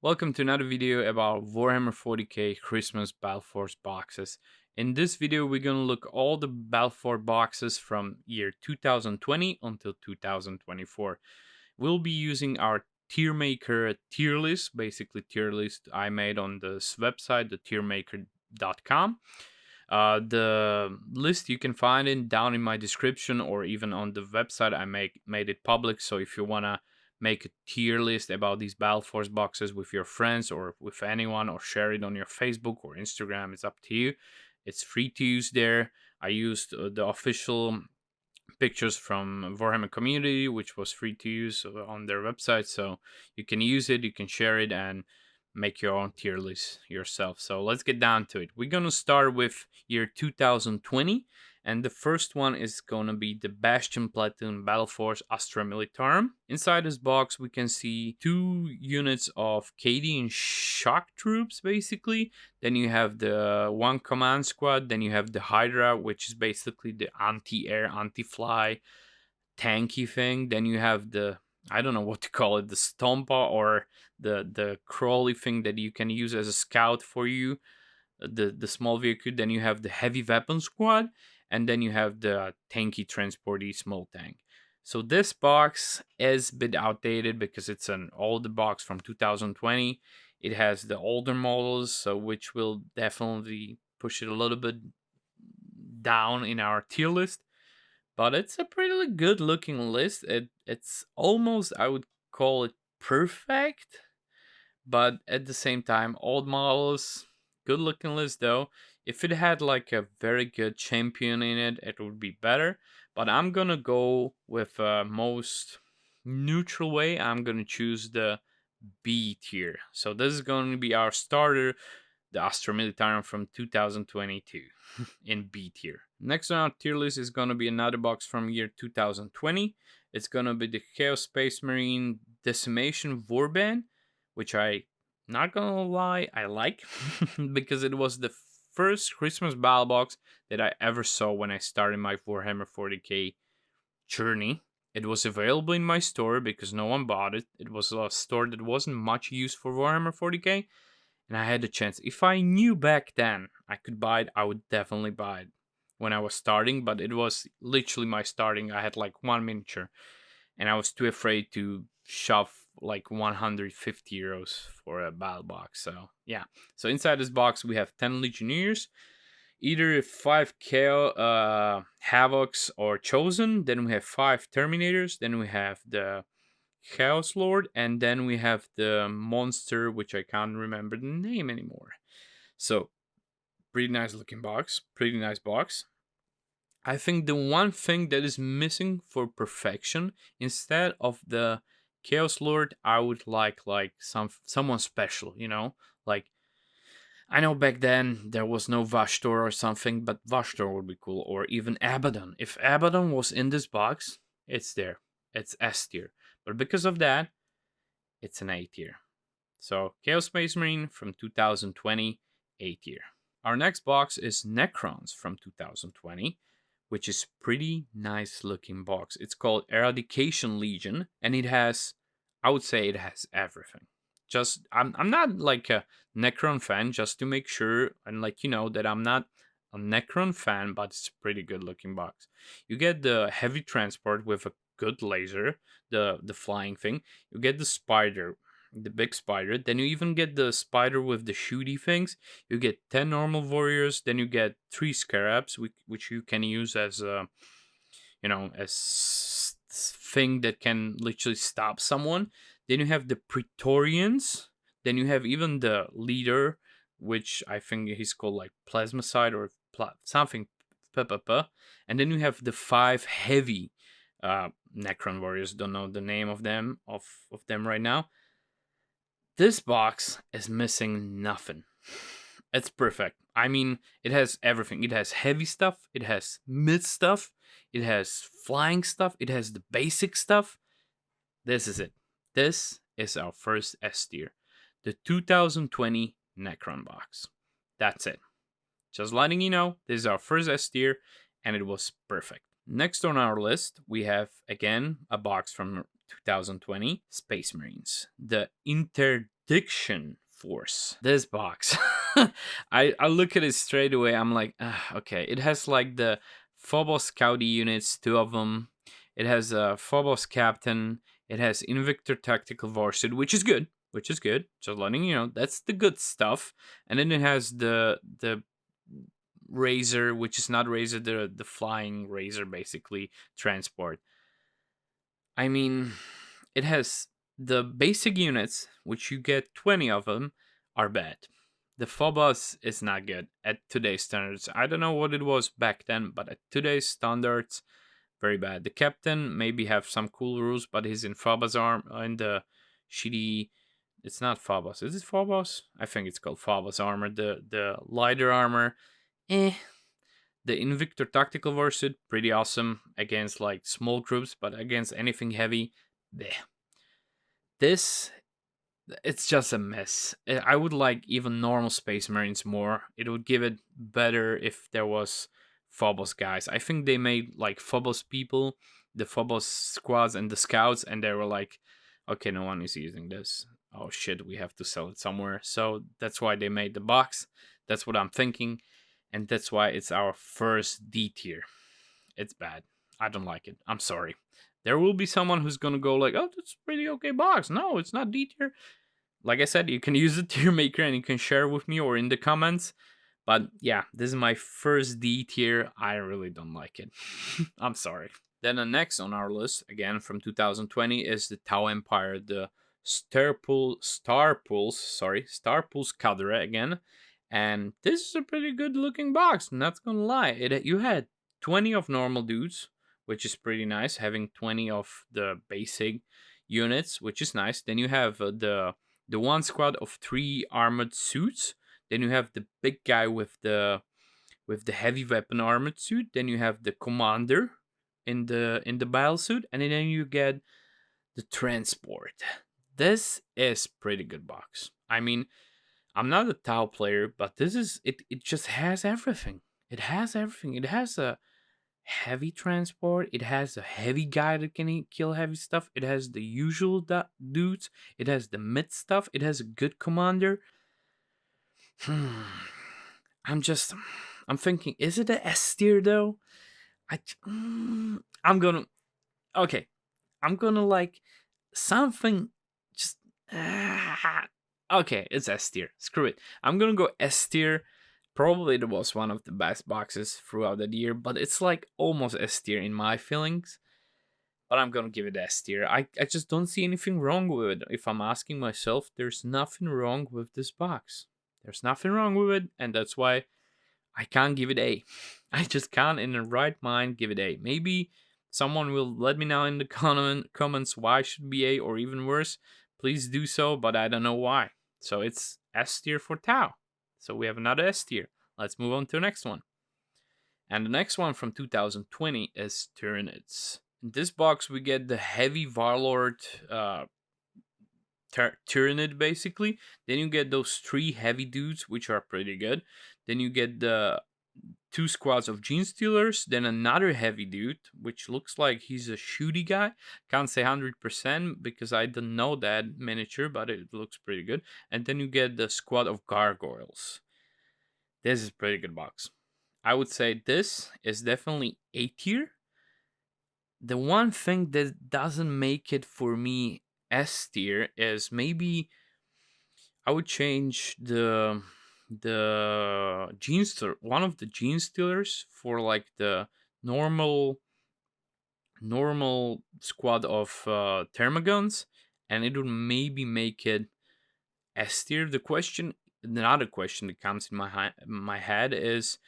Welcome to another video about Warhammer 40K Christmas Battleforce boxes. In this video we're gonna look all the Battleforce boxes from year 2020 until 2024. We'll be using our tier maker tier list, basically tier list I made on this website, the tiermaker.com. The list you can find it down in my description or even on the website. I made it public, so if you wanna make a tier list about these Battleforce boxes with your friends or with anyone, or share it on your Facebook or Instagram, it's up to you. It's free to use there. I used the official pictures from Warhammer community, which was free to use on their website, so you can use it, you can share it, and make your own tier list yourself. So let's get down to it. We're gonna start with year 2020, and the first one is gonna be the Bastion Platoon Battleforce Astra Militarum. Inside this box we can see 2 units of Cadian shock troops basically. Then you have the 1 command squad, then you have the Hydra, which is basically the anti-air, anti-fly tanky thing. Then you have the, I don't know what to call it, the Stompa or the crawly thing that you can use as a scout for you, the small vehicle. Then you have the heavy weapon squad, and then you have the tanky transporty small tank. So this box is a bit outdated because it's an older box from 2020. It has the older models, so which will definitely push it a little bit down in our tier list. But it's a pretty good looking list. It's almost, I would call it perfect, but at the same time, old models, good looking list though. If it had like a very good champion in it, it would be better. But I'm gonna go with most neutral way. I'm gonna choose the B tier. So this is going to be our starter, the Astra Militarum from 2022 in B tier. Next on our tier list is going to be another box from year 2020. It's going to be the Chaos Space Marine Decimation Warband, which I, not gonna lie, I like because it was the first Christmas battle box that I ever saw when I started my Warhammer 40K journey. It was available in my store because no one bought it. It was a store that wasn't much used for Warhammer 40k, and I had the chance. If I knew back then I could buy it, I would definitely buy it when I was starting, but it was literally my starting. I had like 1 miniature, and I was too afraid to shove like 150 euros for a battle box. So yeah. So inside this box we have 10 Legionnaires, either 5 Havocs or Chosen. Then we have 5 Terminators. Then we have the Chaos Lord. And then we have the monster, which I can't remember the name anymore. So, pretty nice looking box. Pretty nice box. I think the one thing that is missing for perfection, instead of the Chaos Lord, I would like someone special, you know? Like, I know back then there was no Vashtor or something, but Vashtor would be cool. Or even Abaddon. If Abaddon was in this box, it's there. It's S tier. But because of that, it's an A tier. So Chaos Space Marine from 2020, A tier. Our next box is Necrons from 2020, which is pretty nice looking box. It's called Eradication Legion, and it has, I would say it has everything. Just I'm not like a Necron fan, just to make sure and like you know that I'm not a Necron fan, but it's a pretty good looking box. You get the heavy transport with a good laser, the flying thing. You get the spider, the big spider. Then you even get the spider with the shooty things. You get 10 normal warriors. Then you get 3 scarabs, which you can use as a, you know, as thing that can literally stop someone. Then you have the Praetorians. Then you have even the leader, which I think he's called like Plasmacide or something. And then you have the 5 heavy Necron warriors. Don't know the name of them right now. This box is missing nothing. It's perfect. I mean, it has everything. It has heavy stuff. It has mid stuff. It has flying stuff. It has the basic stuff. This is it. This is our first S tier. The 2020 Necron box. That's it. Just letting you know, this is our first S tier, and it was perfect. Next on our list, we have, again, a box from 2020, Space Marines. The Prediction Force. This box. I look at it straight away. I'm like, okay. It has like the Phobos Scouty units, 2 of them. It has a Phobos Captain. It has Invictor Tactical Warsuit, which is good. Which is good. Just letting you know, that's the good stuff. And then it has the Razor, which is not Razor, the flying Razor, basically transport. I mean, it has the basic units, which you get 20 of them, are bad. The Phobos is not good at today's standards. I don't know what it was back then, but at today's standards, very bad. The captain maybe have some cool rules, but he's in Phobos arm in the shitty. It's not Phobos. Is it Phobos? I think it's called Phobos armor. The lighter armor, eh. The Invictor Tactical Warsuit, pretty awesome against like small groups, but against anything heavy, bleh. This, it's just a mess. I would like even normal Space Marines more. It would give it better if there was Phobos guys. I think they made like Phobos people, the Phobos squads and the scouts, and they were like, okay, no one is using this. Oh shit, we have to sell it somewhere. So that's why they made the box. That's what I'm thinking. And that's why it's our first D tier. It's bad. I don't like it. I'm sorry. There will be someone who's gonna go like, oh, that's a pretty okay box. No, it's not D tier. Like I said, you can use the tier maker and you can share with me or in the comments. But yeah, this is my first D tier. I really don't like it. I'm sorry. Then the next on our list, again from 2020, is the Tau Empire, the Star Pulse Cadre again. And this is a pretty good looking box, not gonna lie. You had 20 of normal dudes, which is pretty nice, having 20 of the basic units, which is nice. Then you have the one squad of 3 armored suits. Then you have the big guy with the heavy weapon armored suit. Then you have the commander in the battle suit, and then you get the transport. This is pretty good box. I mean, I'm not a Tau player, but this is it. It just has everything. It has everything. It has a heavy transport. It has a heavy guy that can kill heavy stuff. It has the usual dudes. It has the mid stuff. It has a good commander. I'm thinking, is it a S tier though? I'm gonna like something just. Okay, it's S tier. Screw it. I'm gonna go S tier. Probably it was one of the best boxes throughout the year, but it's like almost S tier in my feelings. But I'm gonna give it S tier. I just don't see anything wrong with it. If I'm asking myself, there's nothing wrong with this box. There's nothing wrong with it, and that's why I can't give it A. I just can't in the right mind give it A. Maybe someone will let me know in the comments why it should be A, or even worse, please do so, but I don't know why. So it's S tier for Tau. So we have another S tier. Let's move on to the next one. And the next one from 2020 is Tyranids. In this box, we get the heavy Warlord Tyranid, basically. Then you get those 3 heavy dudes, which are pretty good. Then you get the 2 squads of Gene Stealers, then another heavy dude, which looks like he's a shooty guy. Can't say 100% because I don't know that miniature, but it looks pretty good. And then you get the squad of Gargoyles. This is a pretty good box. I would say this is definitely A tier. The one thing that doesn't make it for me S tier is maybe I would change the one of the Gene Stealers for like the normal squad of Thermaguns, and it would maybe make it S tier. Another question that comes in my head is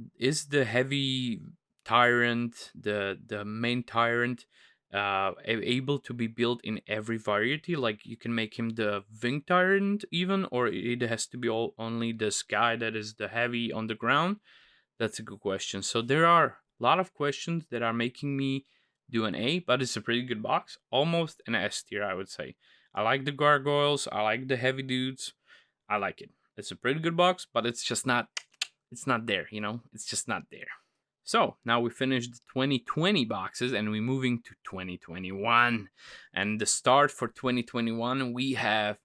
the heavy tyrant, the main tyrant, able to be built in every variety? Like you can make him the wing tyrant even, or it has to be only this guy that is the heavy on the ground? That's a good question. So there are a lot of questions that are making me do an A, but it's a pretty good box. Almost an S tier, I would say. I like the gargoyles. I like the heavy dudes. I like it. It's a pretty good box, but it's just not. It's not there, you know? It's just not there. So now we finished the 2020 boxes and we're moving to 2021. And the start for 2021, we have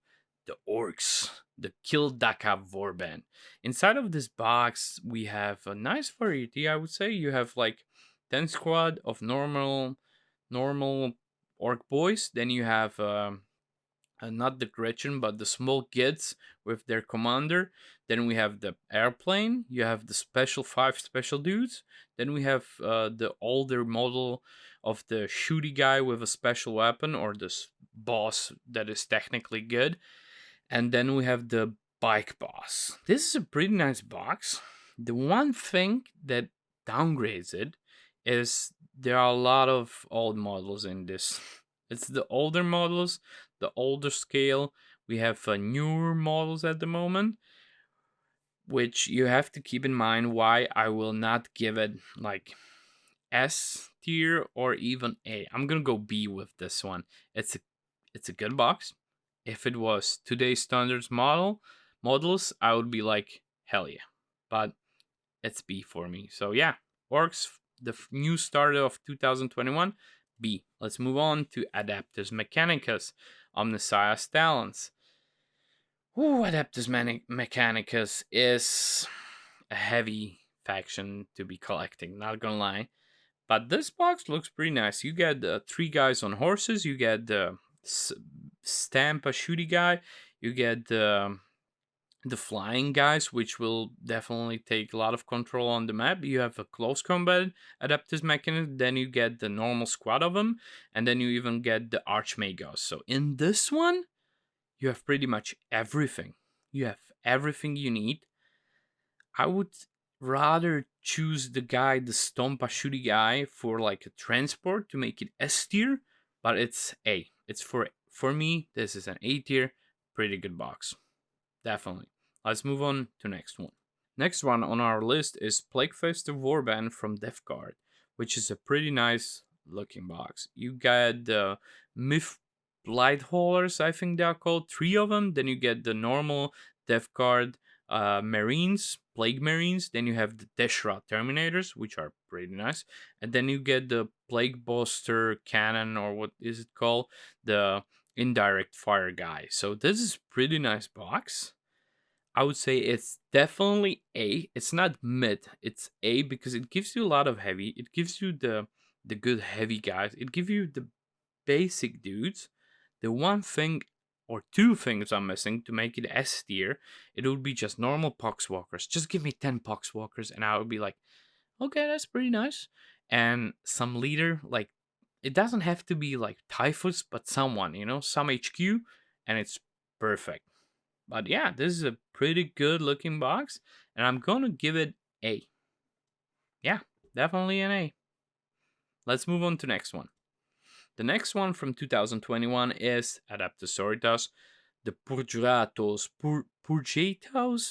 the orcs, the Kildaka Warband. Inside of this box, we have a nice variety, I would say. You have like 10 squad of normal orc boys. Then you have not the Gretchen, but the small kids with their commander. Then we have the airplane. You have the five special dudes. Then we have the older model of the shooty guy with a special weapon, or this boss that is technically good. And then we have the bike boss. This is a pretty nice box. The one thing that downgrades it is there are a lot of old models in this. It's the older models, the older scale. We have newer models at the moment, which you have to keep in mind why I will not give it like S tier or even A. I'm gonna go B with this one. It's a good box. If it was today's standards models, I would be like hell yeah. But it's B for me. So yeah, Orcs, the new starter of 2021, B. Let's move on to Adeptus Mechanicus, Omnissiah's Talents. Ooh, Adeptus Mechanicus is a heavy faction to be collecting, not gonna lie. But this box looks pretty nice. You get 3 guys on horses, you get the Stamp a shooty guy, you get the flying guys, which will definitely take a lot of control on the map. You have a close combat Adeptus Mechanicus, then you get the normal squad of them, and then you even get the Archmagos. So in this one, you have pretty much everything. You have everything you need. I would rather choose the Stompa shooty guy for like a transport to make it S tier, but it's A. It's for me, this is an A tier, pretty good box. Definitely. Let's move on to next one. Next one on our list is Plaguefest Warband from Death Guard, which is a pretty nice looking box. You get the Myth Blight Haulers, I think they are called, 3 of them. Then you get the normal Death Guard Marines, Plague Marines. Then you have the Deshra Terminators, which are pretty nice. And then you get the Plague Buster Cannon, or what is it called? The indirect fire guy. So this is pretty nice box. I would say it's definitely A. It's not mid, it's A because it gives you a lot of heavy. It gives you the good heavy guys. It gives you the basic dudes. The one thing or 2 things I'm missing to make it S tier, it would be just normal Poxwalkers. Just give me 10 Poxwalkers and I would be like, okay, that's pretty nice. And some leader, like, it doesn't have to be like Typhus, but someone, some HQ, and it's perfect. But yeah, this is a pretty good looking box, and I'm gonna give it A. Yeah, definitely an A. Let's move on to next one. The next one from 2021 is Adaptosoritas, the Purgatos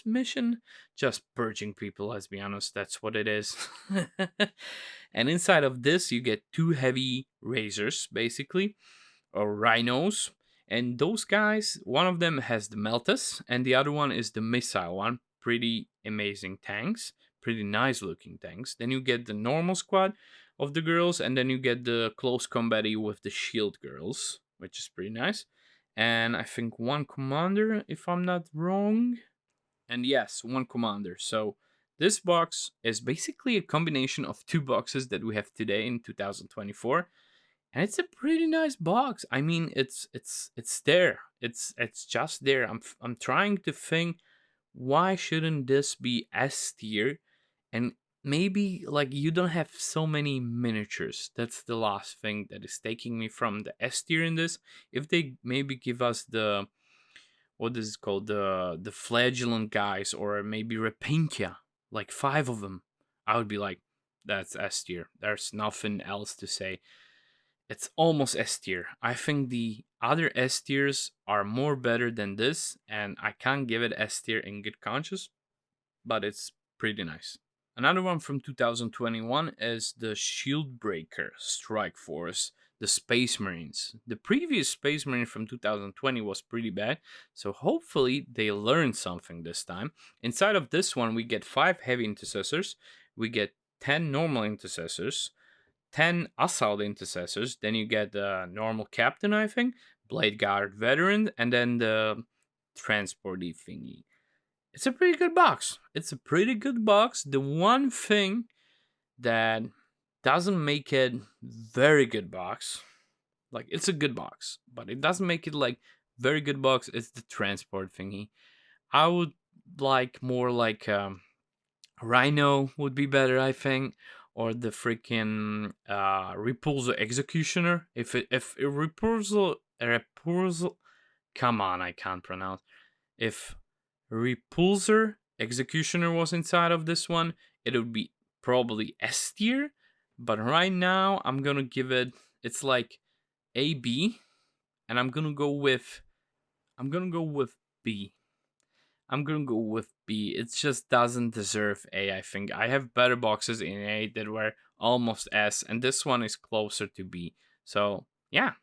mission. Just purging people, let's be honest, that's what it is. And inside of this, you get 2 heavy razors, basically, or rhinos. And those guys, one of them has the Meltas, and the other one is the missile one. Pretty amazing tanks, pretty nice looking tanks. Then you get the normal squad of the girls, and then you get the close combat with the shield girls, which is pretty nice. And I think 1 commander, if I'm not wrong. And yes, 1 commander. So this box is basically a combination of 2 boxes that we have today in 2024. And it's a pretty nice box. I mean, it's there. It's just there. I'm trying to think, why shouldn't this be S tier? And maybe like you don't have so many miniatures. That's the last thing that is taking me from the S tier in this. If they maybe give us the, what is it called, the flagellant guys, or maybe Repentia, like 5 of them, I would be like, that's S tier. There's nothing else to say. It's almost S tier. I think the other S tiers are more better than this, and I can't give it S tier in good conscience, but it's pretty nice. Another one from 2021 is the Shieldbreaker Strike Force, the Space Marines. The previous Space Marine from 2020 was pretty bad, so hopefully they learned something this time. Inside of this one, we get 5 heavy intercessors, we get 10 normal intercessors, 10 assault intercessors, then you get the normal captain, I think, blade guard veteran, and then the transporty thingy. It's a pretty good box. It's a pretty good box. The one thing that doesn't make it very good box, like it's a good box, but it doesn't make it like very good box. It's the transport thingy. I would like more like Rhino would be better, I think, or the freaking Repulsor Executioner. If a Repulsor, come on, I can't pronounce. If Repulsor Executioner was inside of this one, it would be probably S tier. But right now, I'm gonna give it. It's like A B, and I'm gonna go with. I'm gonna go with B. I'm gonna go with B. It just doesn't deserve A, I think. I have better boxes in A that were almost S, and this one is closer to B. So, yeah.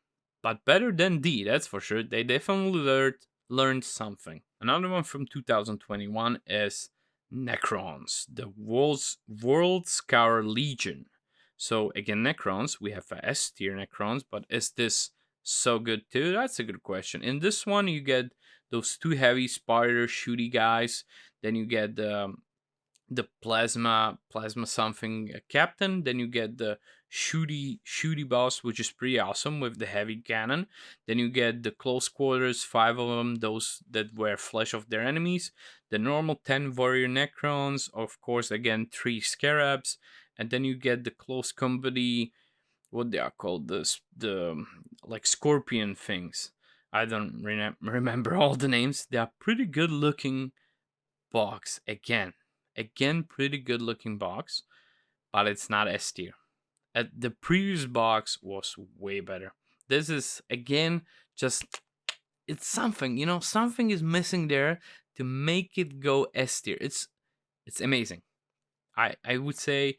But better than D, that's for sure. They definitely learned something. Another one from 2021 is Necrons, the World Scour Legion. So, again, Necrons, we have a S tier Necrons, but is this so good too? That's a good question. In this one, you get those two heavy spider shooty guys. Then you get the plasma something captain. Then you get the shooty boss, which is pretty awesome with the heavy cannon. Then you get the close quarters, 5 of them, those that wear flesh of their enemies. The normal 10 warrior necrons, of course, again 3 scarabs. And then you get the close company, what they are called, the like scorpion things. I don't remember all the names. They are pretty good looking box. Again, pretty good looking box, but it's not S tier. The previous box was way better. This is again just, it's something, something is missing there to make it go S tier. It's amazing. I would say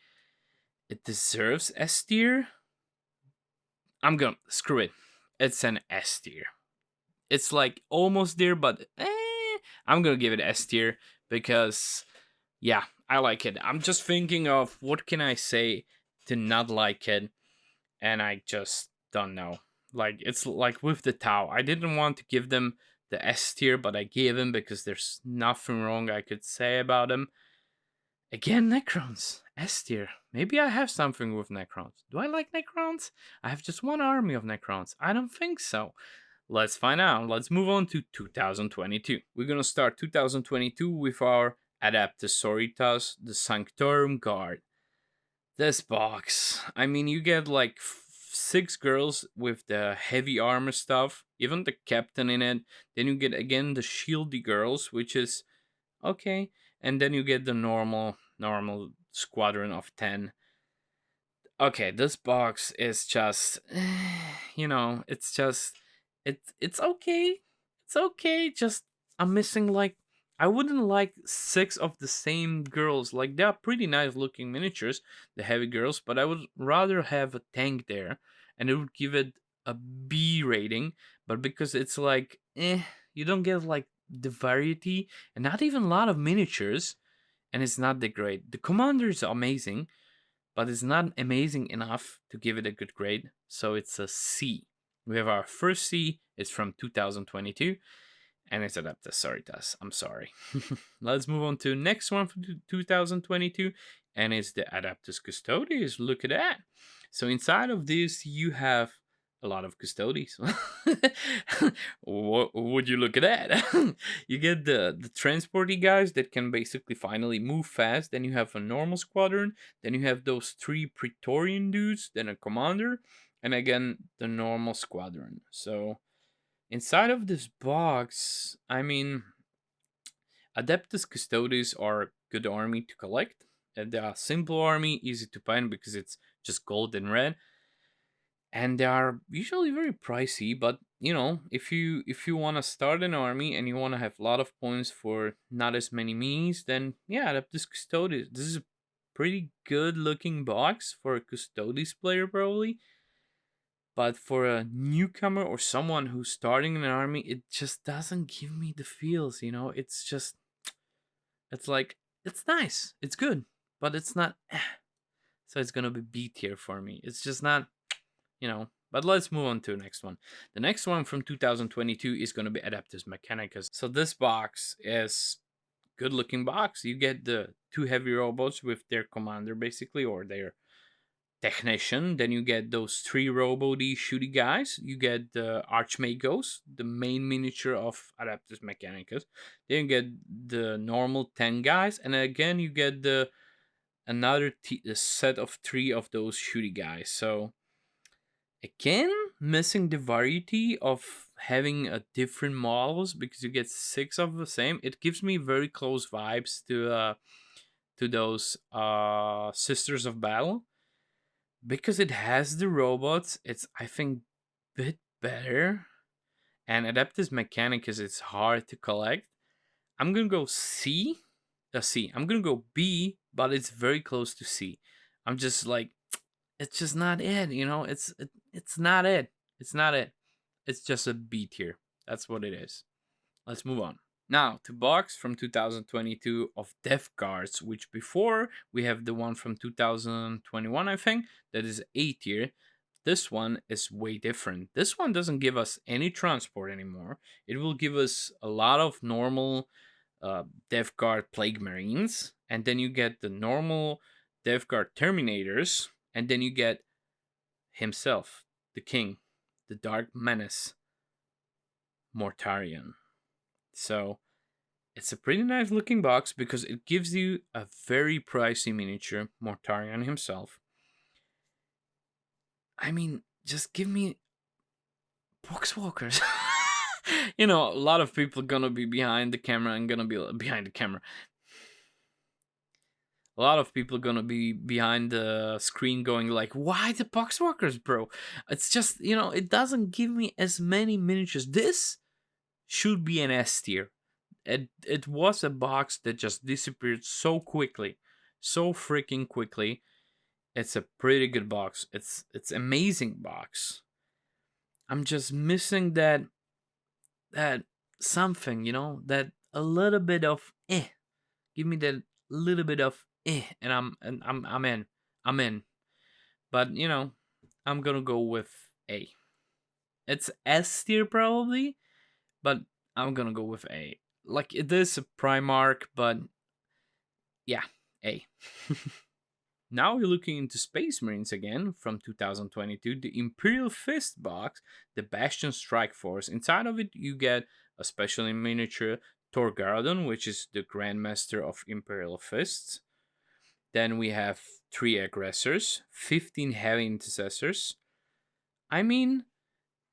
it deserves S tier. I'm gonna screw it. It's an S tier. It's like almost there, but I'm gonna give it S tier because, yeah, I like it. I'm just thinking of what can I say to not like it, and I just don't know. Like it's like with the Tau, I didn't want to give them the S tier, but I gave them because there's nothing wrong I could say about them. Again, Necrons, S tier. Maybe I have something with Necrons. Do I like Necrons? I have just one army of Necrons. I don't think so. Let's find out. Let's move on to 2022. We're gonna start 2022 with our Adeptus Sororitas, the Sanctorum Guard. This box, I mean, you get like 6 girls with the heavy armor stuff, even the captain in it. Then you get again the shieldy girls, which is okay, and then you get the normal squadron of 10. Okay, this box is just it's just it's okay. It's okay. Just I'm missing like, I wouldn't like 6 of the same girls. Like they are pretty nice looking miniatures, the heavy girls, but I would rather have a tank there and it would give it a B rating, but because it's like you don't get like the variety and not even a lot of miniatures, and it's not that great. The commander is amazing, but it's not amazing enough to give it a good grade, so it's a C. We have our first C, it's from 2022, and it's Adeptus Sororitas. I'm sorry. Let's move on to next one from 2022, and it's the Adeptus Custodes. Look at that. So inside of this, you have a lot of Custodes. Would you look at that? You get the transporty guys that can basically finally move fast. Then you have a normal squadron. Then you have those 3 Praetorian dudes. Then a commander. And again, the normal squadron. So inside of this box, I mean, Adeptus Custodes are a good army to collect. They are simple army, easy to find because it's just gold and red, and they are usually very pricey. But if you want to start an army and you want to have a lot of points for not as many minis, then yeah, Adeptus Custodes. This is a pretty good looking box for a Custodes player probably. But for a newcomer or someone who's starting an army, it just doesn't give me the feels, It's just, it's like, it's nice, it's good, but it's not. So it's gonna be B tier for me. It's just not, But let's move on to the next one. The next one from 2022 is going to be Adeptus Mechanicus. So this box is good looking box. You get the 2 heavy robots with their commander basically, or their technician. Then you get those 3 robo-y shooty guys. You get the Archmagos, the main miniature of Adeptus Mechanicus. Then you get the normal 10 guys, and again you get the another a set of 3 of those shooty guys. So again, missing the variety of having a different models, because you get 6 of the same. It gives me very close vibes to those Sisters of Battle, because it has the robots. It's, I think, bit better. And Adeptus Mechanicus, it's hard to collect. I'm gonna go C. I'm gonna go B, but it's very close to C. I'm just like, it's just not it, you know. It's not it. It's not it. It's just a B tier. That's what it is. Let's move on. Now to box from 2022 of Death Guards, which before we have the one from 2021, I think, that is A tier. This one is way different. This one doesn't give us any transport anymore. It will give us a lot of normal Death Guard Plague Marines, and then you get the normal Death Guard Terminators, and then you get himself, the king, the Dark Menace, Mortarion. So it's a pretty nice looking box because it gives you a very pricey miniature, Mortarion himself. I mean, just give me Boxwalkers. You know, a lot of people gonna be behind the camera and gonna be behind the camera. A lot of people gonna be behind the screen going like, why the Boxwalkers, bro? It's just, you know, it doesn't give me as many miniatures. This should be an S tier. It was a box that just disappeared so quickly. So freaking quickly. It's a pretty good box. It's amazing box. I'm just missing that something, you know, that a little bit of Give me that little bit of and I'm in. I'm in. But you know, I'm gonna go with A. It's S tier probably, but I'm gonna go with A. Like, it is a Primarch, but yeah, A. Now we're looking into Space Marines again from 2022, the Imperial Fist box, the Bastion Strike Force. Inside of it, you get a special in miniature Torgaradon, which is the Grandmaster of Imperial Fists. Then we have 3 aggressors, 15 heavy intercessors. I mean,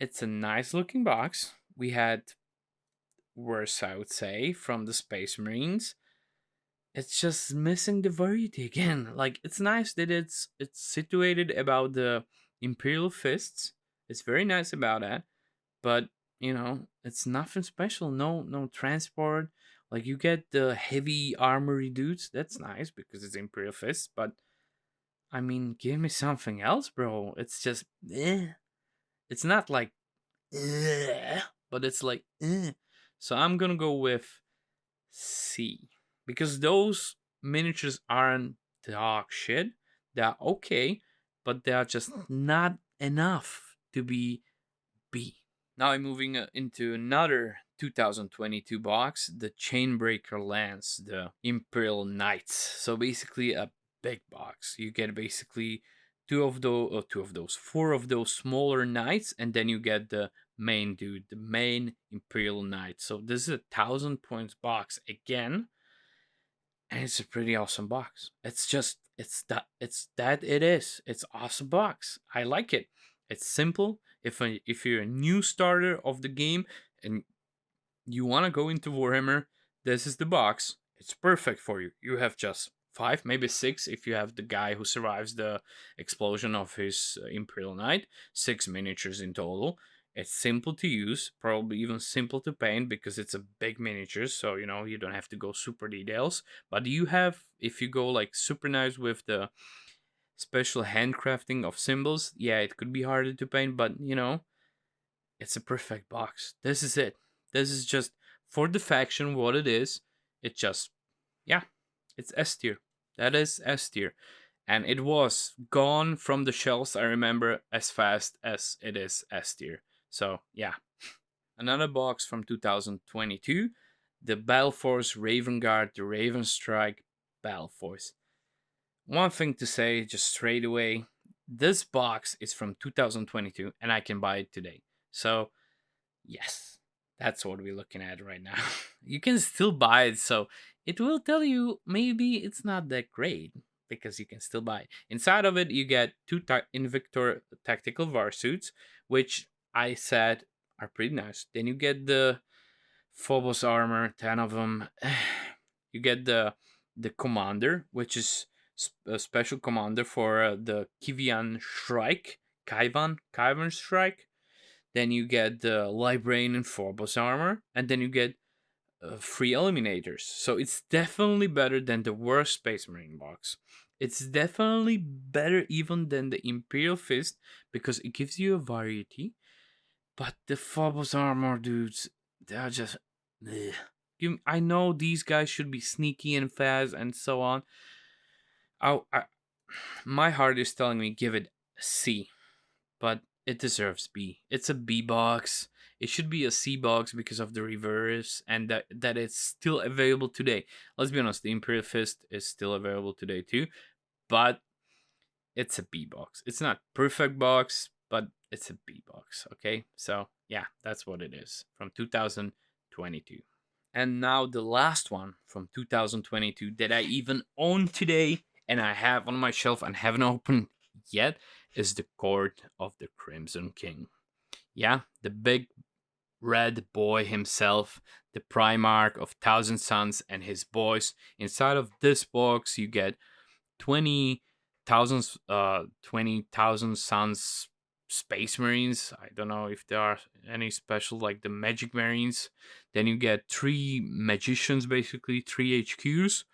it's a nice looking box. We had worse, I would say, from the Space Marines. It's just missing the variety again. Like, it's nice that it's situated about the Imperial Fists. It's very nice about that, but you know, it's nothing special. No transport. Like, you get the heavy armory dudes. That's nice because it's Imperial Fists, but I mean, give me something else, bro. It's just It's not like but it's like So I'm gonna go with C, because those miniatures aren't dog shit. They're okay, but they're just not enough to be B. Now I'm moving into another 2022 box, the Chainbreaker Lance, the Imperial Knights. So basically a big box. You get basically 4 of those smaller knights, and then you get the main dude, the main Imperial Knight. So this is a 1,000 points box again, and it's a pretty awesome box. It's awesome box. I like it. It's simple. If you're a new starter of the game and you want to go into Warhammer, this is the box. It's perfect for you. You have just 5, maybe 6 if you have the guy who survives the explosion of his Imperial Knight. 6 miniatures in total. It's simple to use, probably even simple to paint because it's a big miniature, so you know, you don't have to go super details. But you have, if you go like super nice with the special handcrafting of symbols, yeah, it could be harder to paint, but you know, it's a perfect box. This is it. This is just for the faction what it is. It just, yeah, it's S tier. That is S tier. and it was gone from the shelves, I remember, as fast as it is S tier. So yeah. Another box from 2022, the Battleforce Raven Guard, the Raven Strike Battleforce. One thing to say just straight away, this box is from 2022 and I can buy it today. So yes, that's what we're looking at right now. You can still buy it, so it will tell you maybe it's not that great because you can still buy it. Inside of it, you get two Invictor tactical var suits, which I said are pretty nice. Then you get the Phobos armor, 10 of them. You get the commander, which is a special commander for the Kivian Shrike, Kaivan Shrike. Then you get the Librarian and Phobos armor, and then you get 3 eliminators. So it's definitely better than the worst Space Marine box. It's definitely better even than the Imperial Fist because it gives you a variety. But the Phobos armor dudes, they're just. Ugh. I know these guys should be sneaky and fast and so on. My heart is telling me give it a C, but it deserves B. It's a B box. It should be a C box because of the reverse and that it's still available today. Let's be honest, the Imperial Fist is still available today too, but it's a B box. It's not perfect box, but it's a B box, okay? So, yeah, that's what it is from 2022. And now the last one from 2022 that I even own today and I have on my shelf and haven't opened yet is the Court of the Crimson King. Yeah, the big red boy himself, the Primarch of Thousand Suns and his boys. Inside of this box, you get 20,000 Suns Space Marines. I don't know if there are any special like the Magic Marines. Then you get 3 Magicians, basically 3 HQs,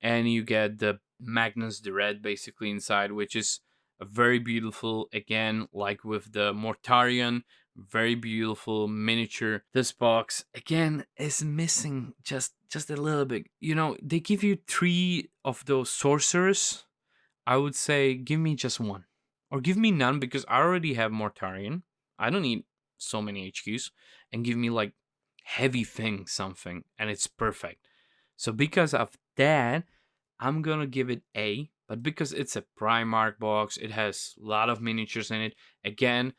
and you get the Magnus the Red basically inside, which is a very beautiful, again, like with the Mortarion, very beautiful miniature. This box again is missing just a little bit. You know, they give you 3 of those sorcerers. I would say give me just 1 or give me none because I already have Mortarion. I don't need so many HQs, and give me like heavy thing something and it's perfect. So because of that, I'm gonna give it A, but because it's a Primarch box, it has a lot of miniatures in it. Again,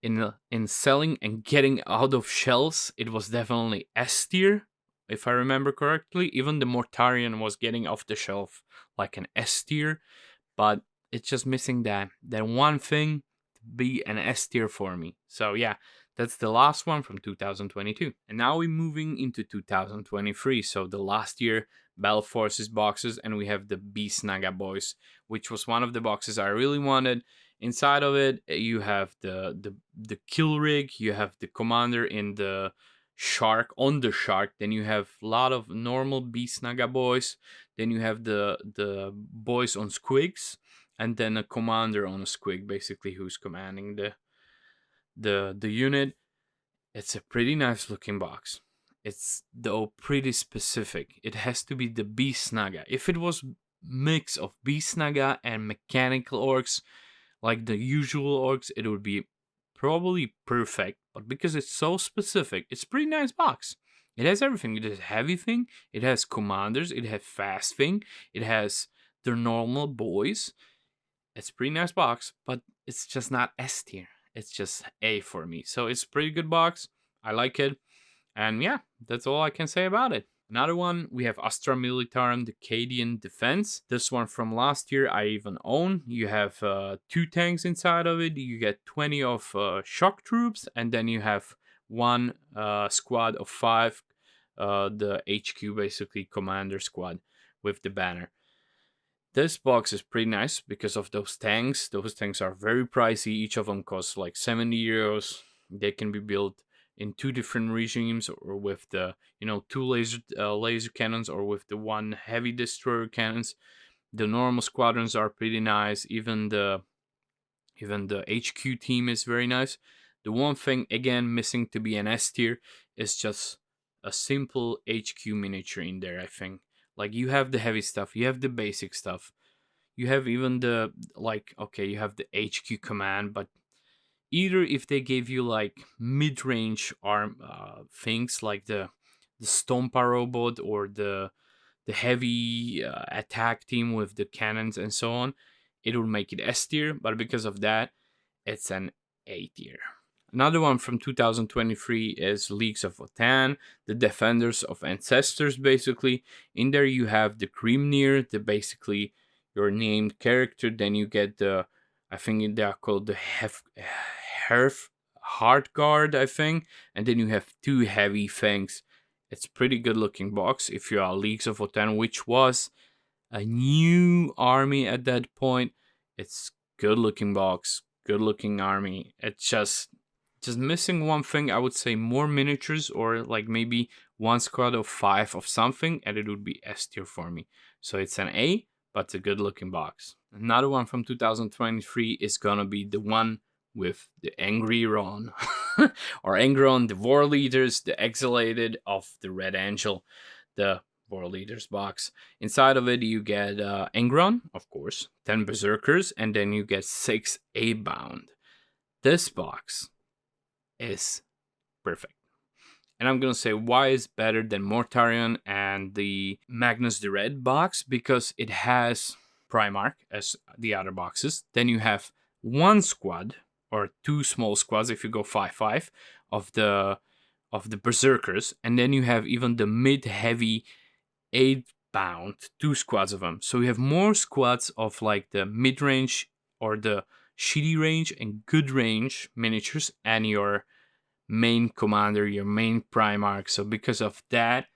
in selling and getting out of shelves, it was definitely S tier, if I remember correctly. Even the Mortarion was getting off the shelf like an S tier, but it's just missing that one thing to be an S tier for me. So yeah, that's the last one from 2022. And now we're moving into 2023. So the last year Battleforces boxes, and we have the Beast Naga boys, which was one of the boxes I really wanted. Inside of it, you have the kill rig, you have the commander in the shark on the shark. Then you have a lot of normal Beast Naga boys. Then you have the boys on squigs, and then a commander on a squig, basically who's commanding the unit. It's a pretty nice looking box. It's though pretty specific. It has to be the Beast Naga. If it was mix of Beast Naga and mechanical orcs, like the usual orcs, it would be probably perfect. But because it's so specific, it's a pretty nice box. It has everything. It has heavy thing. It has commanders. It has fast thing. It has their normal boys. It's a pretty nice box, but it's just not S tier. It's just A for me. So it's a pretty good box. I like it. And yeah, that's all I can say about it. Another one, we have Astra Militarum, the Cadian Defense. This one from last year I even own. You have 2 tanks inside of it. You get 20 of shock troops, and then you have 1 squad of 5, the HQ basically commander squad with the banner. This box is pretty nice because of those tanks. Those tanks are very pricey. Each of them costs like 70 euros. They can be built in 2 different regimes, or with the 2 laser cannons, or with the 1 heavy destroyer cannons. The normal squadrons are pretty nice. Even the HQ team is very nice. The one thing again missing to be an S tier is just a simple HQ miniature in there. I think like you have the heavy stuff, you have the basic stuff, You have even the, like, okay, you have the HQ command, but either if they gave you like mid-range arm things like the Stompa robot or the heavy attack team with the cannons and so on, it would make it S tier, but because of that, it's an A tier. Another one from 2023 is Leagues of Votan, the Defenders of Ancestors, basically. In there you have the Grimnir, the basically your named character. Then you get the, I think they are called the Heart Guard, I think. And then you have two heavy things. It's pretty good looking box if you are Leagues of Votan, which was a new army at that point. It's good looking box, good looking army. It's just missing one thing. I would say more miniatures, or like maybe one squad of 5 of something, and it would be S tier for me. So it's an A, but it's a good looking box. Another one from 2023 is gonna be the one with the Angry Ron or Angron, the war leaders, the exiliated of the Red Angel, the war leaders box. Inside of it, you get Angron, of course, 10 Berserkers, and then you get 6 A-bound. This box is perfect. And I'm gonna say why it's better than Mortarion and the Magnus the Red box, because it has Primarch as the other boxes. Then you have one squad or two small squads if you go 5/5 of the Berserkers, and then you have even the mid-heavy 8-bound, 2 squads of them. So you have more squads of like the mid-range or the shitty range and good range miniatures, and your main commander, your main Primarch. So because of that,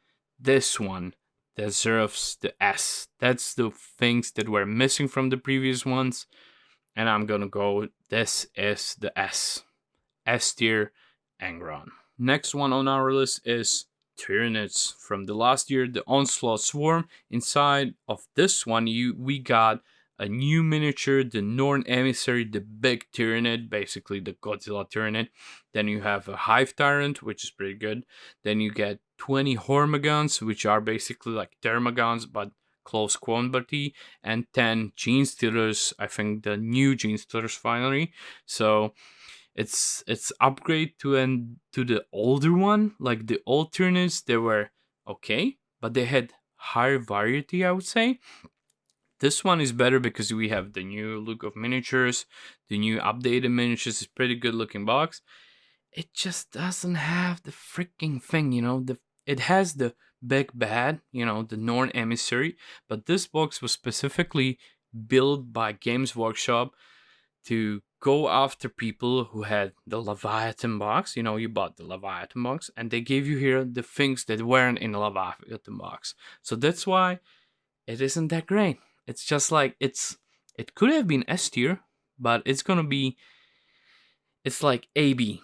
this one deserves the S. That's the things that were missing from the previous ones. And I'm gonna go, this is the S. S tier Angron. Next one on our list is Tyranids from the last year, the Onslaught Swarm. Inside of this one, we got a new miniature, the Norn Emissary, the big Tyranid, basically the Godzilla Tyranid. Then you have a Hive Tyrant, which is pretty good. Then you get 20 Hormagons, which are basically like Thermagons, but close quantity, and 10 Gene Stealers. I think the new Gene Stealers finally. So it's upgrade to the older one. Like the old Tyranids, they were okay, but they had higher variety, I would say. This one is better because we have the new look of miniatures, the new updated miniatures. It's pretty good looking box. It just doesn't have the freaking thing, it has the big bad, the Norn Emissary, but this box was specifically built by Games Workshop to go after people who had the Leviathan box. You bought the Leviathan box, and they gave you here the things that weren't in the Leviathan box. So that's why it isn't that great. It's just like it could have been S tier, but it's like AB.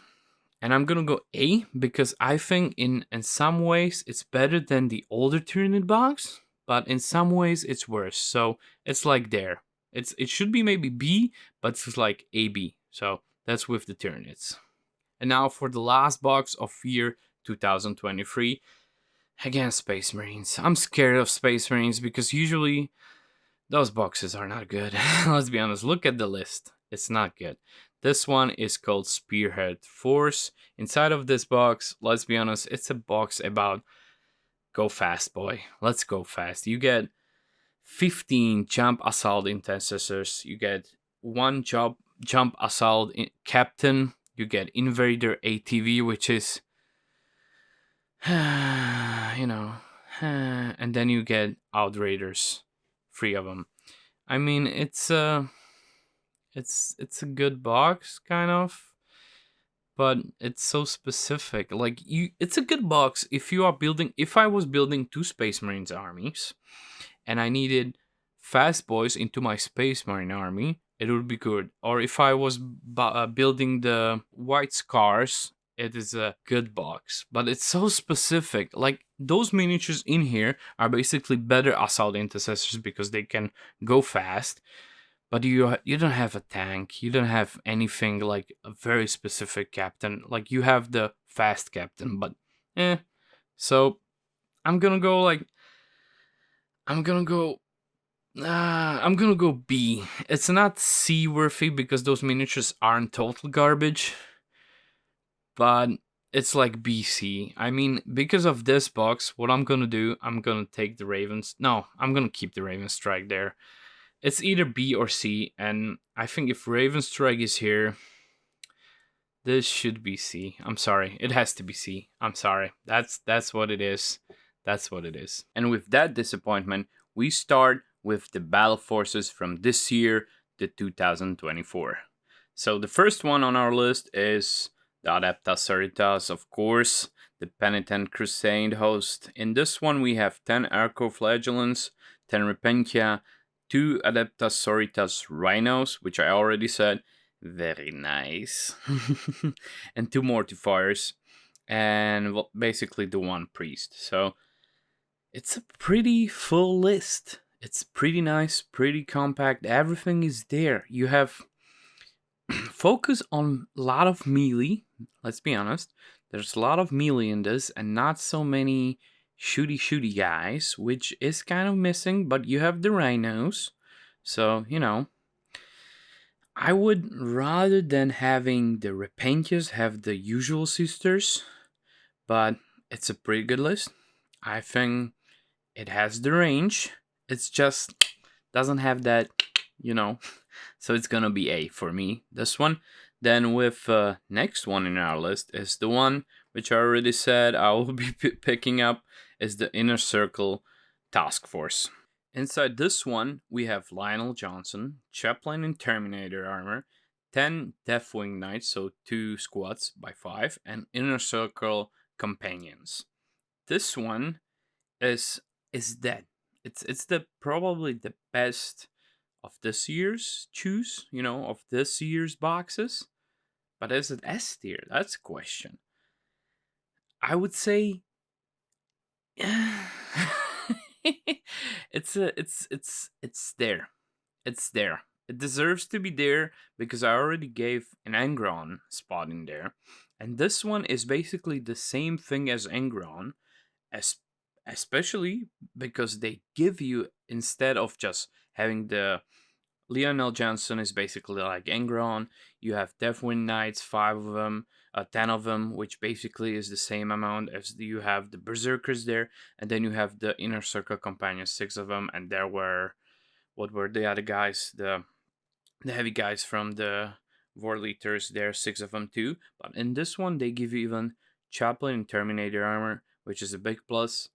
And I'm gonna go A because I think in some ways it's better than the older Tyranid box, but in some ways it's worse. So it's like there. It should be maybe B, but it's like AB. So that's with the Tyranids. And now for the last box of year 2023. Again, Space Marines. I'm scared of Space Marines because usually those boxes are not good. Let's be honest. Look at the list. It's not good. This one is called Spearhead Force. Inside of this box, let's be honest, it's a box about go fast, boy. Let's go fast. You get 15 jump assault intercessors. You get one jump assault captain. You get invader ATV, which is and then you get outraiders, 3 of them. I mean, it's a good box, kind of, but it's so specific. Like it's a good box if you are building. If I was building 2 Space Marines armies, and I needed fast boys into my Space Marine army, it would be good. Or if I was building the White Scars, it is a good box. But it's so specific. Like those miniatures in here are basically better assault intercessors because they can go fast. But you don't have a tank. You don't have anything like a very specific captain. Like you have the fast captain, but So I'm gonna go I'm gonna go B. It's not C worthy because those miniatures aren't total garbage, but it's like BC. I mean, because of this box, what I'm gonna do, I'm gonna take the Ravens. No, I'm gonna keep the Raven Strike there. It's either B or C, and I think if Raven Strike is here, this should be C. I'm sorry, it has to be C. I'm sorry. That's what it is. That's what it is. And with that disappointment, we start with the battle forces from this year, the 2024. So the first one on our list is the Adeptas Sororitas, of course, the Penitent Crusade host. In this one, we have 10 Arcoflagellants, 10 Repentia, 2 Adeptas Sororitas Rhinos, which I already said. Very nice. And 2 Mortifiers. And well, basically the 1 Priest. So it's a pretty full list. It's pretty nice, pretty compact. Everything is there. You have focus on a lot of melee. Let's be honest. There's a lot of melee in this and not so many shooty guys, which is kind of missing, but you have the rhinos. So, you know, I would rather than having the Repentias have the usual sisters, but it's a pretty good list. I think it has the range. It's just doesn't have that, you know. So it's gonna be A for me. This one. Then with next one in our list is the one which I already said I will be picking up is the Inner Circle Task Force. Inside this one, we have Lionel Johnson, Chaplain in Terminator armor, 10 Deathwing Knights, so 2 squads by 5, and Inner Circle companions. This one is dead. It's the probably the best of this year's choose, you know, of this year's boxes. But is it S tier? That's a question. I would say it's there. It's there. It deserves to be there because I already gave an Angron spot in there. And this one is basically the same thing as Angron, as especially because they give you, instead of just having the Lionel Johnson is basically like Angron. You have Deathwind Knights, 5 of them, 10 of them, which basically is the same amount as you have the Berserkers there, and then you have the Inner Circle Companions, 6 of them, and there were, what were the other guys? The heavy guys from the War Leaders, there are 6 of them too. But in this one, they give you even Chaplain and Terminator armor, which is a big plus.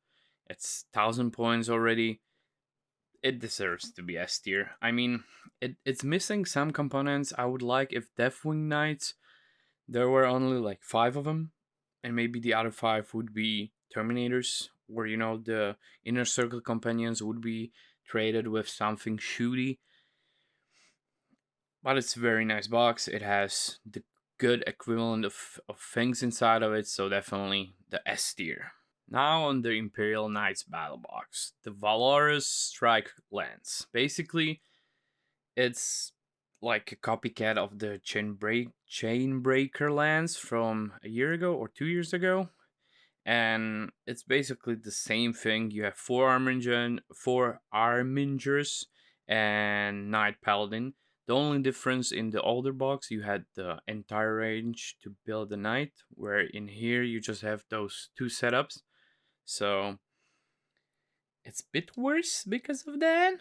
It's 1000 points already. It deserves to be S tier. I mean, it's missing some components. I would like if Deathwing Knights, there were only like 5 of them, and maybe the other 5 would be Terminators, where, you know, the Inner Circle Companions would be traded with something shooty. But it's a very nice box. It has the good equivalent of things inside of it, so definitely the S tier. Now on the Imperial Knights battle box, the Valorous Strike Lance. Basically, it's like a copycat of the Chainbreaker Lance from a year ago or 2 years ago. And it's basically the same thing. You have 4 Armingers and Knight Paladin. The only difference in the older box, you had the entire range to build a knight, where in here you just have those 2 setups. So it's a bit worse because of that.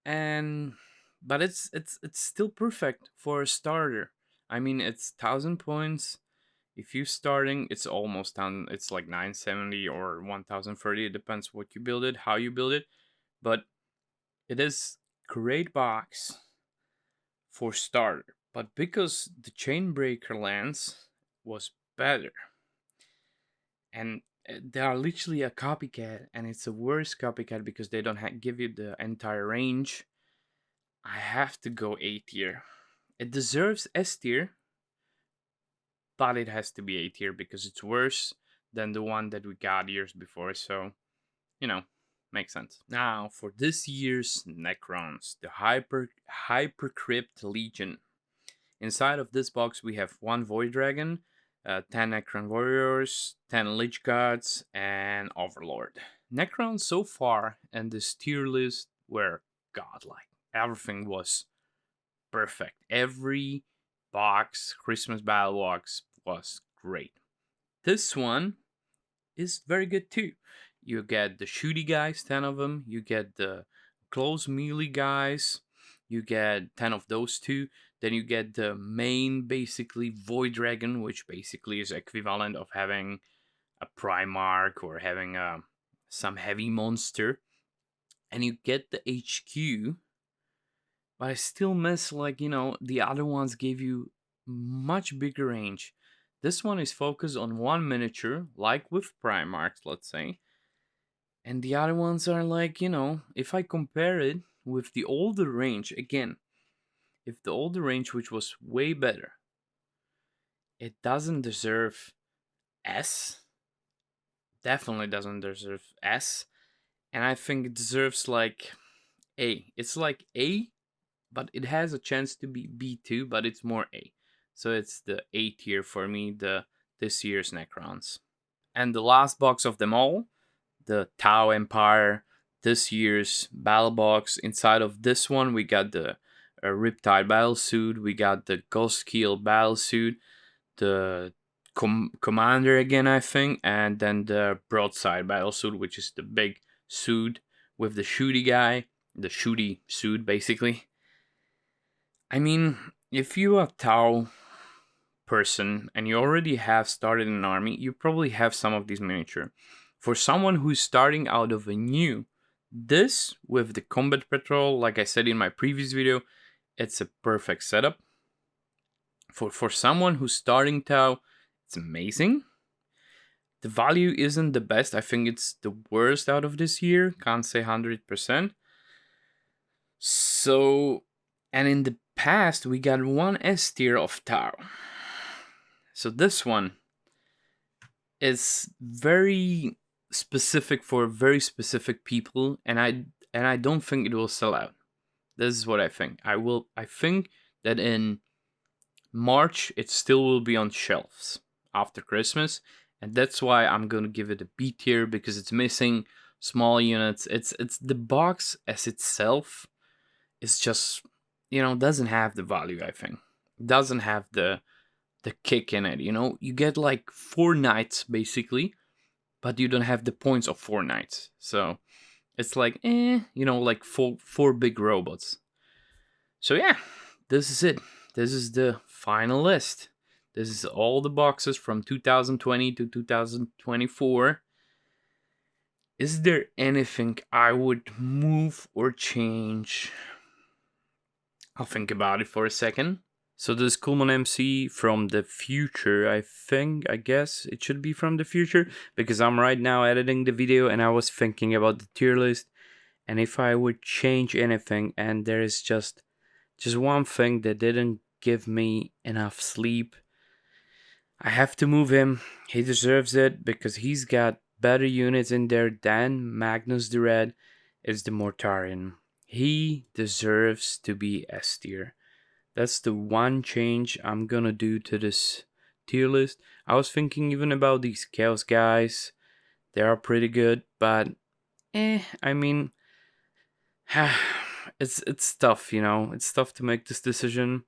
And but it's still perfect for a starter. I mean, it's 1000 points. If you starting, it's almost down. It's like 970 or 1030. It depends what you build it, how you build it. But it is great box for starter. But because the Chainbreaker Lance was better, and they are literally a copycat, and it's a worse copycat because they don't give you the entire range, I have to go A tier. It deserves S tier, but it has to be A tier because it's worse than the one that we got years before. So, you know, makes sense. Now for this year's Necrons, the Hypercrypt Legion. Inside of this box, we have 1 Void Dragon, 10 Necron Warriors, 10 Lich Gods, and Overlord. Necrons so far in this tier list were godlike. Everything was perfect. Every box, Christmas Battle Box, was great. This one is very good too. You get the shooty guys, 10 of them. You get the close melee guys. You get 10 of those two. Then you get the main, basically, Void Dragon, which basically is equivalent of having a Primarch or having some heavy monster. And you get the HQ, but I still miss, like, the other ones gave you much bigger range. This one is focused on one miniature, like with Primarchs, let's say. And the other ones are like, if I compare it with the older range, again, if the older range, which was way better, it doesn't deserve S. Definitely doesn't deserve S. And I think it deserves like A. It's like A, but it has a chance to be B2, but it's more A. So it's the A tier for me, this year's Necrons. And the last box of them all, the Tau Empire, this year's battle box. Inside of this one, we got the Riptide battle suit, we got the Ghostkeel battle suit, the Commander again, I think, and then the Broadside battle suit, which is the big suit with the shooty guy, the shooty suit, basically. I mean, if you're a Tau person and you already have started an army, you probably have some of these miniature. For someone who's starting out of a new, this with the combat patrol, like I said in my previous video, it's a perfect setup. For someone who's starting Tau, it's amazing. The value isn't the best. I think it's the worst out of this year. Can't say 100%. So, and in the past, we got one S tier of Tau. So this one is very specific for very specific people, and I don't think it will sell out. This is what I think. I think that in March it still will be on shelves after Christmas, and that's why I'm gonna give it a B tier, because it's missing small units. It's the box as itself is just, doesn't have the value. I think doesn't have the kick in it. You get like 4 knights basically, but you don't have the points of 4 knights. So it's like like four big robots. So yeah, this is it. This is the final list. This is all the boxes from 2020 to 2024. Is there anything I would move or change? I'll think about it for a second. So this KullmanMC from the future, I guess it should be from the future, because I'm right now editing the video and I was thinking about the tier list, and if I would change anything, and there is just one thing that didn't give me enough sleep, I have to move him. He deserves it because he's got better units in there than Magnus the Red. Is the Mortarion. He deserves to be S tier. That's the one change I'm gonna do to this tier list. I was thinking even about these Chaos guys. They are pretty good, but I mean, it's tough, It's tough to make this decision.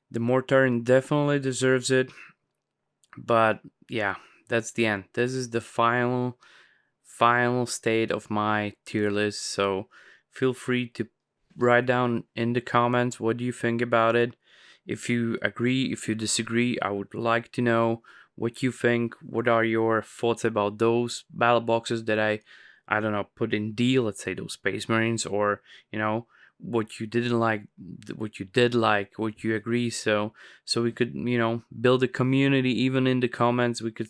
The Mortarion definitely deserves it, but yeah, that's the end. This is the final state of my tier list. So feel free to write down in the comments what do you think about it. If you agree, if you disagree, I would like to know what you think. What are your thoughts about those battle boxes that I don't know, put in D, let's say those Space Marines, or what you didn't like, what you did like, what you agree, so we could build a community. Even in the comments we could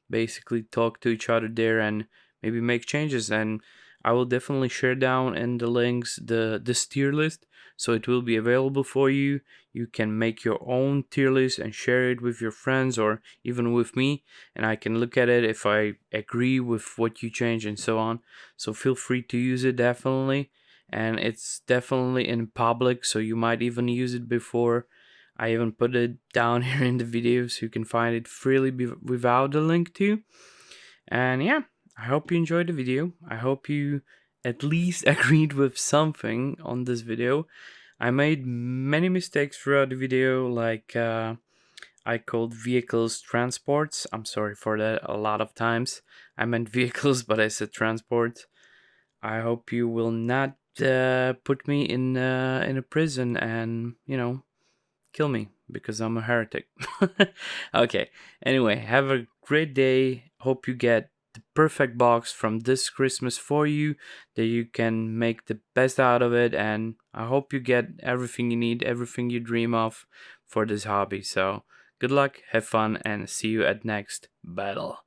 basically talk to each other there and maybe make changes. And I will definitely share down in the links this tier list, so it will be available for you. You can make your own tier list and share it with your friends or even with me, and I can look at it if I agree with what you change and so on. So feel free to use it, definitely. And it's definitely in public, so you might even use it before I even put it down here in the video, so you can find it freely without the link to. And yeah, I hope you enjoyed the video. I hope you at least agreed with something on this video. I made many mistakes throughout the video, like I called vehicles transports. I'm sorry for that. A lot of times I meant vehicles, but I said transport. I hope you will not put me in a prison and kill me because I'm a heretic. Okay. Anyway, have a great day. Hope you get the perfect box from this Christmas for you, that you can make the best out of it, and I hope you get everything you need, everything you dream of for this hobby. So good luck, have fun, and see you at next battle.